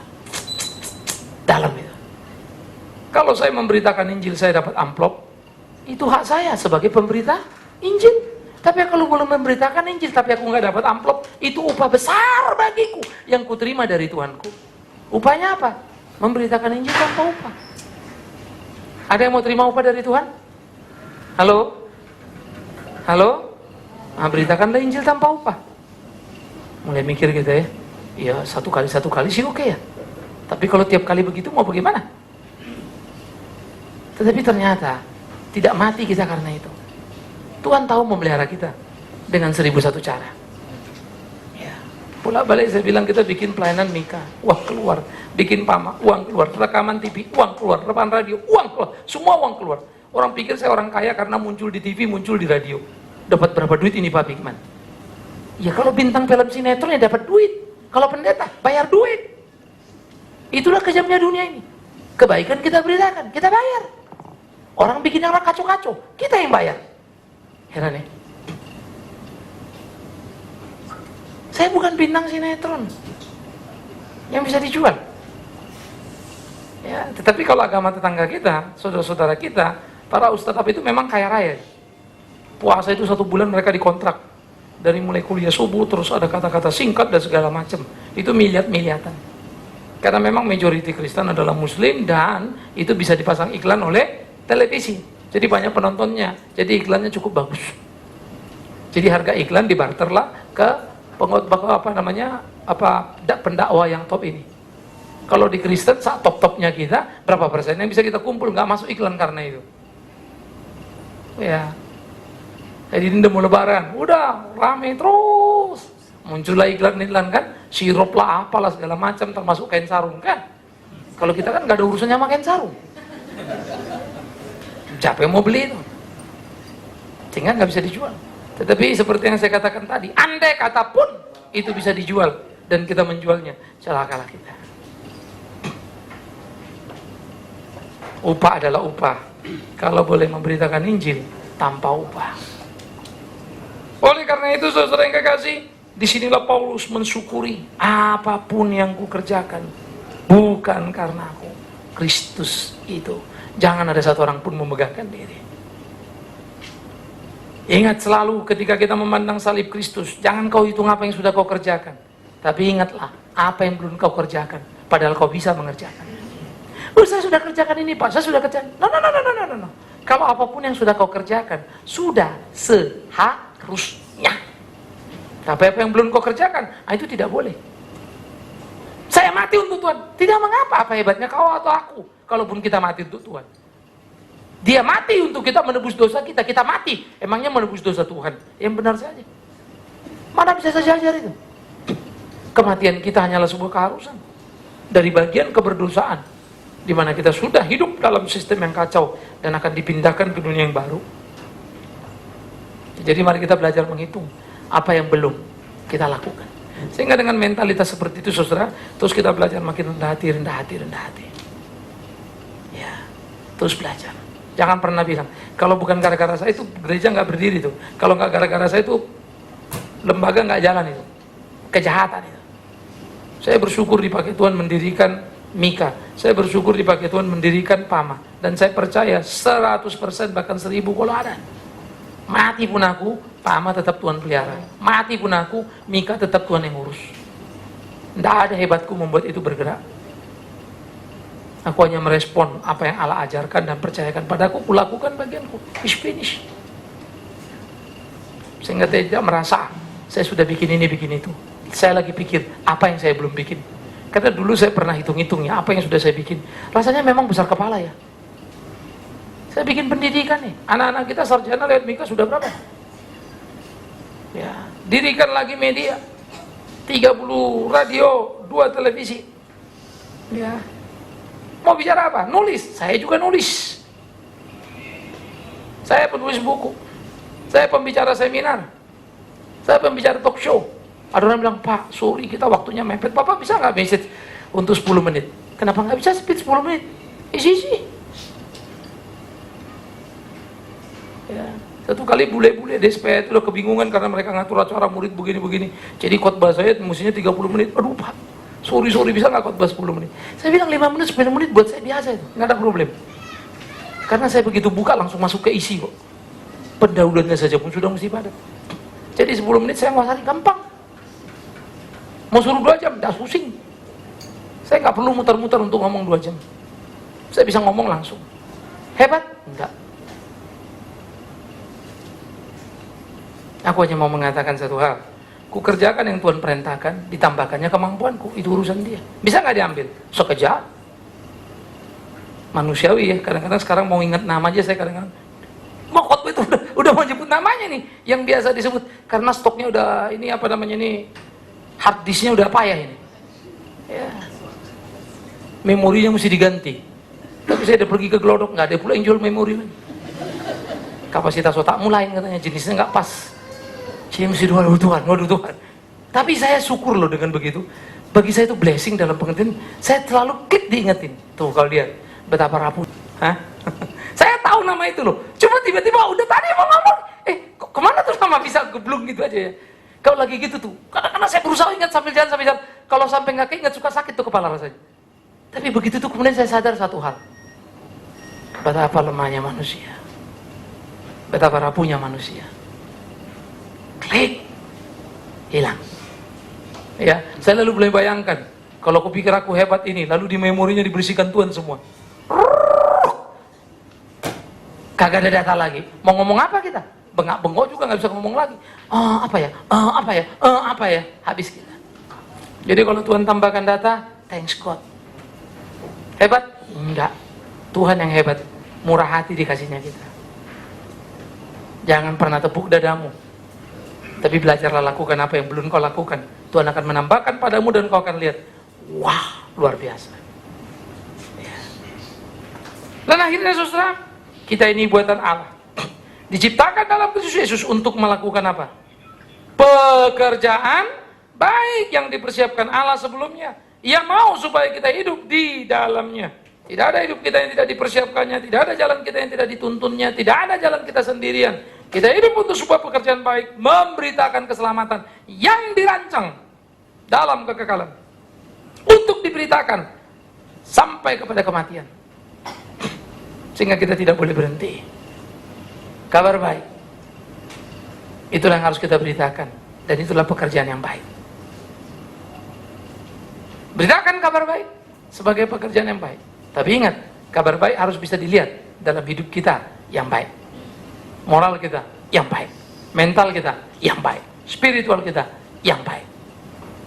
Dalam itu. Kalau saya memberitakan Injil, saya dapat amplop. Itu hak saya sebagai pemberita Injil. Tapi kalau belum memberitakan Injil, tapi aku nggak dapat amplop, itu upah besar bagiku yang kuterima dari Tuhanku. Upahnya apa? Memberitakan Injil tanpa upah. Ada yang mau terima upah dari Tuhan? Halo? Halo? Nah, beritakanlah Injil tanpa upah. Mulai mikir gitu ya. Ya satu kali sih oke ya. Tapi kalau tiap kali begitu mau bagaimana? Tetapi ternyata tidak mati kita karena itu. Tuhan tahu memelihara kita dengan 1001 cara. Ya. Pula balik saya bilang kita bikin pelayanan nikah, uang keluar. Bikin pama, uang keluar. Rekaman TV, uang keluar. Rekaman radio, uang keluar. Semua uang keluar. Orang pikir saya orang kaya karena muncul di TV, muncul di radio. Dapat berapa duit ini Pak Bigman? Ya kalau bintang film sinetron ya dapat duit. Kalau pendeta bayar duit. Itulah kejamnya dunia ini. Kebaikan kita beritakan, kita bayar. Orang bikin yang kacau-kacau, kita yang bayar. Heran ya? Saya bukan bintang sinetron yang bisa dijual. Ya, tetapi kalau agama tetangga kita, saudara-saudara kita, para ustadz itu memang kaya raya. Puasa itu 1 bulan mereka dikontrak. Dari mulai kuliah subuh, terus ada kata-kata singkat dan segala macam. Itu miliatan. Karena memang majority Kristen adalah Muslim dan itu bisa dipasang iklan oleh televisi. Jadi banyak penontonnya, jadi iklannya cukup bagus. Jadi harga iklan dibarterlah ke pendakwah yang top ini. Kalau di Kristen saat top-topnya kita, berapa persen yang bisa kita kumpul, nggak masuk iklan karena itu. Ya, jadi ini udah mau lebaran, udah rame terus. Muncullah iklan kan, sirup lah apalah segala macam, termasuk kain sarung kan. Kalau kita kan nggak ada urusannya sama kain sarung. Siapa yang mau beli itu? Sehingga nggak bisa dijual. Tetapi seperti yang saya katakan tadi, andai kata pun itu bisa dijual dan kita menjualnya, celakalah kita. Upah adalah upah. Kalau boleh memberitakan Injil tanpa upah. Oleh karena itu, saudara yang kekasih, disinilah Paulus mensyukuri apapun yang kukerjakan bukan karena aku, Kristus itu. Jangan ada satu orang pun memegahkan diri. Ingat selalu ketika kita memandang salib Kristus, jangan kau hitung apa yang sudah kau kerjakan, tapi ingatlah apa yang belum kau kerjakan, padahal kau bisa mengerjakan. Saya sudah kerjakan ini Pak, saya sudah kerjakan. No. Kalau apapun yang sudah kau kerjakan, sudah seharusnya. Tapi apa yang belum kau kerjakan, itu tidak boleh. Saya mati untuk Tuhan. Tidak mengapa, apa hebatnya kau atau aku, kalaupun kita mati untuk Tuhan. Dia mati untuk kita menebus dosa kita, kita mati. Emangnya menebus dosa Tuhan? Yang benar saja. Mana bisa saya ajar itu? Kematian kita hanyalah sebuah keharusan. Dari bagian keberdosaan, di mana kita sudah hidup dalam sistem yang kacau dan akan dipindahkan ke dunia yang baru. Jadi mari kita belajar menghitung apa yang belum kita lakukan. Sehingga dengan mentalitas seperti itu, saudara, terus kita belajar makin rendah hati. Ya, terus belajar. Jangan pernah bilang, kalau bukan gara-gara saya itu gereja nggak berdiri tuh. Kalau nggak gara-gara saya itu lembaga nggak jalan itu. Kejahatan itu. Saya bersyukur dipakai Tuhan mendirikan Mika. Saya bersyukur dipakai Tuhan mendirikan Pama. Dan saya percaya 100% bahkan 1000 kalau ada. Mati pun aku, Pama tetap Tuhan pelihara. Mati pun aku, Mika tetap Tuhan yang urus. Tidak ada hebatku membuat itu bergerak. Aku hanya merespon apa yang Allah ajarkan dan percayakan padaku, kulakukan bagianku. Finish. Sehingga tidak merasa, saya sudah bikin ini, bikin itu. Saya lagi pikir, apa yang saya belum bikin. Karena dulu saya pernah hitung-hitungnya, apa yang sudah saya bikin. Rasanya memang besar kepala ya. Saya bikin pendidikan nih. Anak-anak kita sarjana lewat Mika sudah berapa? Ya, dirikan lagi media. 30 radio, 2 televisi. Ya. Mau bicara apa? Nulis. Saya juga nulis. Saya penulis buku. Saya pembicara seminar. Saya pembicara talk show. Ada orang bilang, Pak, sorry kita waktunya mepet. Bapak bisa nggak message untuk 10 menit? Kenapa nggak bisa speed 10 menit? Isi. Ya. Satu kali bule-bule DSP itu udah kebingungan karena mereka ngatur acara murid begini-begini. Jadi khotbah saya mestinya 30 menit. Aduh Pak, sorry bisa nggak khotbah 10 menit? Saya bilang 5 menit, 10 menit buat saya biasa itu, nggak ada problem. Karena saya begitu buka langsung masuk ke isi kok. Pendahuluannya saja pun sudah mesti padat. Jadi 10 menit saya nguasain gampang. Mau suruh 2 jam, dah pusing. Saya nggak perlu muter-muter untuk ngomong 2 jam. Saya bisa ngomong langsung. Hebat? Enggak. Aku hanya mau mengatakan satu hal. Ku kerjakan yang Tuhan perintahkan, ditambahkannya kemampuanku. Itu urusan dia. Bisa nggak diambil? Sekejap. Manusiawi ya. Kadang-kadang sekarang mau ingat nama aja saya kadang-kadang. Mau khotbah itu udah mau nyebut namanya nih. Yang biasa disebut. Karena stoknya udah ini apa namanya nih. Hard disknya udah payah ini. Ya. Memorinya mesti diganti. Tapi saya udah pergi ke Glodok, nggak ada pula yang jual memori. Kapasitas otak lain katanya, jenisnya nggak pas. Saya mesti waduh Tuhan. Tapi saya syukur loh dengan begitu. Bagi saya itu blessing dalam pengertian. Saya selalu klik diingetin. Tuh kalau lihat betapa rapuh. Saya tahu nama itu loh. Cuma tiba-tiba udah tadi mau ngomong. Kemana tuh nama bisa geblung gitu aja ya. Kalau lagi gitu tuh, kadang-kadang saya berusaha ingat sambil jalan. Kalau sampai nggak keinget, suka sakit tuh kepala rasanya. Tapi begitu tuh kemudian saya sadar satu hal. Betapa lemahnya manusia. Betapa rapuhnya manusia. Klik. Hilang. Ya, saya lalu boleh bayangkan. Kalau aku pikir aku hebat ini, lalu di memorinya dibersihkan Tuhan semua. Kagak ada data lagi. Mau ngomong apa kita? Bengok juga nggak bisa ngomong lagi. Apa ya? Habis kita. Jadi kalau Tuhan tambahkan data, thanks God. Hebat? Enggak. Tuhan yang hebat. Murah hati dikasihnya kita. Jangan pernah tepuk dadamu. Tapi belajarlah lakukan apa yang belum kau lakukan. Tuhan akan menambahkan padamu dan kau akan lihat. Wah, luar biasa. Ya. Dan akhirnya saudara, kita ini buatan Allah. Diciptakan dalam Kristus Yesus untuk melakukan apa? Pekerjaan baik yang dipersiapkan Allah sebelumnya. Ia mau supaya kita hidup di dalamnya. Tidak ada hidup kita yang tidak dipersiapkannya, tidak ada jalan kita yang tidak dituntunnya, tidak ada jalan kita sendirian. Kita hidup untuk sebuah pekerjaan baik, memberitakan keselamatan yang dirancang dalam kekekalan. Untuk diberitakan sampai kepada kematian. Sehingga kita tidak boleh berhenti. Kabar baik. Itulah yang harus kita beritakan. Dan itulah pekerjaan yang baik. Beritakan kabar baik sebagai pekerjaan yang baik. Tapi ingat, kabar baik harus bisa dilihat dalam hidup kita yang baik. Moral kita yang baik. Mental kita yang baik. Spiritual kita yang baik.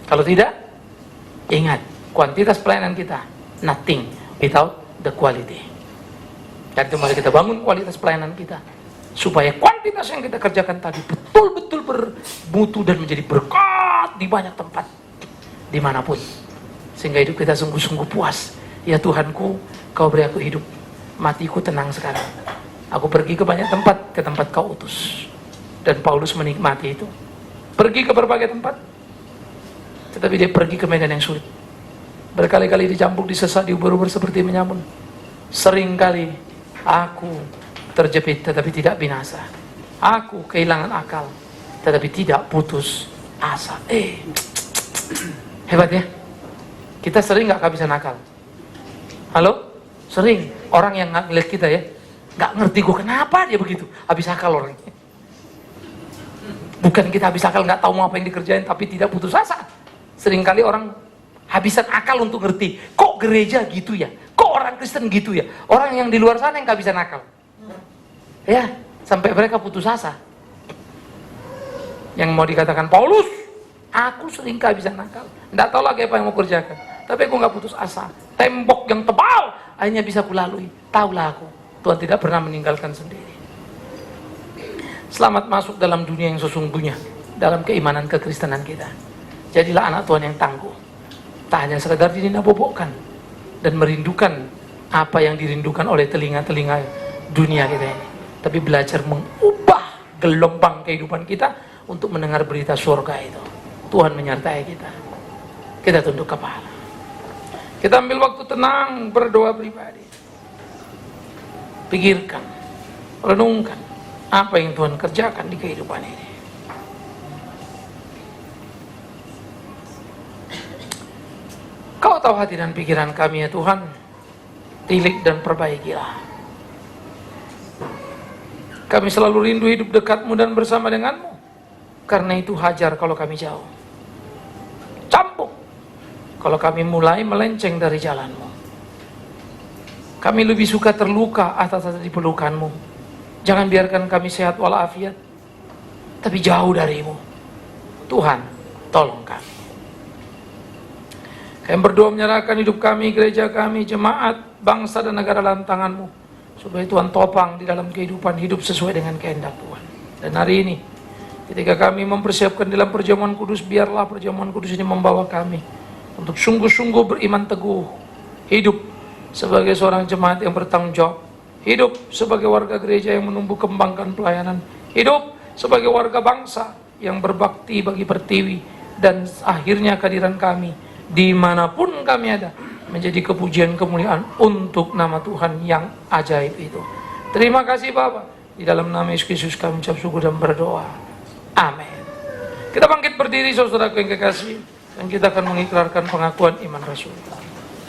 Kalau tidak, ingat, kuantitas pelayanan kita nothing without the quality. Dan itu mari kita bangun kualitas pelayanan kita. Supaya kuantitas yang kita kerjakan tadi betul-betul bermutu dan menjadi berkat di banyak tempat. Dimanapun. Sehingga hidup kita sungguh-sungguh puas. Ya Tuhanku, Kau beri aku hidup. Matiku tenang sekarang. Aku pergi ke banyak tempat, ke tempat Kau utus. Dan Paulus menikmati itu. Pergi ke berbagai tempat. Tetapi dia pergi ke medan yang sulit. Berkali-kali dicambuk, disesat, diubur-ubur seperti menyamun. Seringkali aku terjepit tetapi tidak binasa. Aku kehilangan akal tetapi tidak putus asa. Hebat ya. Kita sering gak kehabisan akal. Halo? Sering. Orang yang gak ngeliat kita ya, gak ngerti gue kenapa dia begitu. Habis akal orangnya. Bukan kita habis akal gak tahu mau apa yang dikerjain, tapi tidak putus asa. Seringkali orang habisan akal untuk ngerti. Kok gereja gitu ya? Kok orang Kristen gitu ya? Orang yang di luar sana yang kehabisan akal. Ya, sampai mereka putus asa. Yang mau dikatakan Paulus, aku sering kehabisan akal. Nggak tahu lagi apa yang mau kerjakan. Tapi aku nggak putus asa. Tembok yang tebal akhirnya bisa kulalui. Taulah aku, Tuhan tidak pernah meninggalkan sendiri. Selamat masuk dalam dunia yang sesungguhnya, dalam keimanan kekristenan kita. Jadilah anak Tuhan yang tangguh. Tak hanya sekedar dinabobokkan dan merindukan apa yang dirindukan oleh telinga-telinga dunia kita ini, tapi belajar mengubah gelombang kehidupan kita untuk mendengar berita surga itu. Tuhan menyertai kita. Kita tunduk kepala. Kita ambil waktu tenang berdoa pribadi. Pikirkan, renungkan apa yang Tuhan kerjakan di kehidupan ini. Kau tahu hati dan pikiran kami ya Tuhan. Tilik dan perbaikilah. Kami selalu rindu hidup dekatmu dan bersama denganmu. Karena itu hajar kalau kami jauh. Campur kalau kami mulai melenceng dari jalanmu. Kami lebih suka terluka atas di pelukanmu. Jangan biarkan kami sehat walafiat, tapi jauh darimu. Tuhan, tolong kami. Kami berdoa menyerahkan hidup kami, gereja kami, jemaat, bangsa dan negara dalam tanganmu. Supaya Tuhan topang di dalam kehidupan hidup sesuai dengan kehendak Tuhan. Dan hari ini, ketika kami mempersiapkan dalam perjamuan kudus, biarlah perjamuan kudus ini membawa kami untuk sungguh-sungguh beriman teguh, hidup sebagai seorang jemaat yang bertanggung jawab, hidup sebagai warga gereja yang menumbuh kembangkan pelayanan, hidup sebagai warga bangsa yang berbakti bagi pertiwi, dan akhirnya kehadiran kami dimanapun kami ada menjadi kepujian kemuliaan untuk nama Tuhan yang ajaib itu. Terima kasih Bapa. Di dalam nama Yesus Kristus kami ucap syukur dan berdoa. Amin. Kita bangkit berdiri saudaraku yang kekasih, dan kita akan mengikrarkan pengakuan iman Rasul.